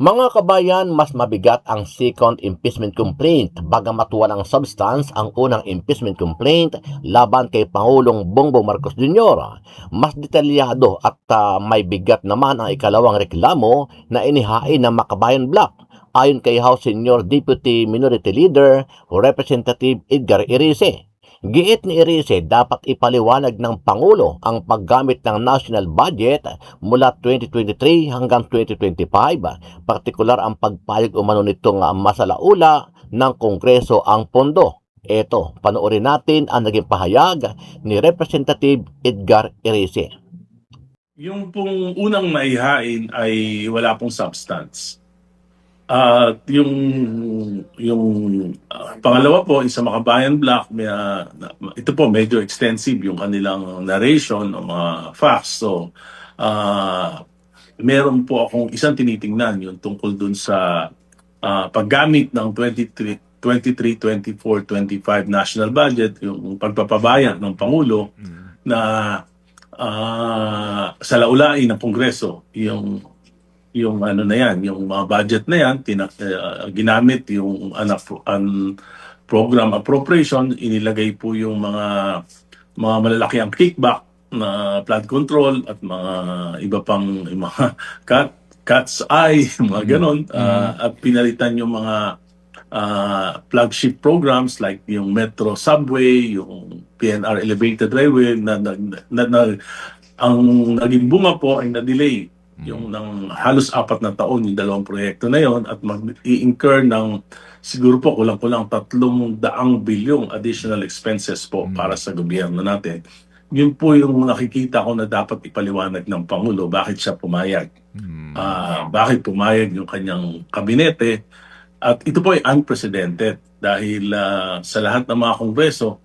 Mga kabayan, mas mabigat ang second impeachment complaint bagamat walang substance ang unang impeachment complaint laban kay Pangulong Bongbong Marcos Jr. Mas detalyado at may bigat naman ang ikalawang reklamo na inihain ng Makabayan Bloc ayon kay House Senior Deputy Minority Leader Representative Edgar Erice. Giit ni Erice, dapat ipaliwanag ng Pangulo ang paggamit ng national budget mula 2023 hanggang 2025, partikular ang pagpayag umano nitong masalaula ng Kongreso ang pondo. Eto, panoorin natin ang naging pahayag ni Representative Edgar Erice. Yung pong unang maihain ay wala pong substance. At pangalawa po, isa Makabayan Bloc, ito po medyo extensive yung kanilang narration o mga facts. So, meron po akong isang tinitingnan yung tungkol dun sa paggamit ng 23, 24, 25 national budget, yung pagpapabayad ng Pangulo na salaulain ng Kongreso, yung ano na yan, yung mga budget na yan, ginamit yung program appropriation, inilagay po yung mga malalaki ang kickback na flood control at mga iba pang mga cat's eye, mga ganon, at pinalitan yung mga flagship programs like yung Metro Subway, yung PNR Elevated Railway ang naging bunga po ay na-delay yung ng halos 4 na taon yung dalawang proyekto na yon at mag-i-incur ng siguro po kulang-kulang 300 bilyong additional expenses po para sa gobyerno natin. Yun po yung nakikita ko na dapat ipaliwanag ng Pangulo bakit siya pumayag. Bakit pumayag yung kanyang kabinete. At ito po ay unprecedented dahil sa lahat ng mga kongreso,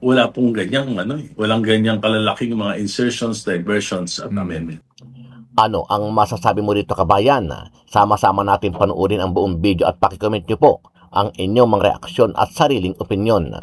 wala pong walang ganyang kalalaking mga insertions, diversions at amendment. Ano ang masasabi mo dito, kabayan? Sama-sama natin panoorin ang buong video at pakicomment nyo po ang inyong mga reaksyon at sariling opinyon.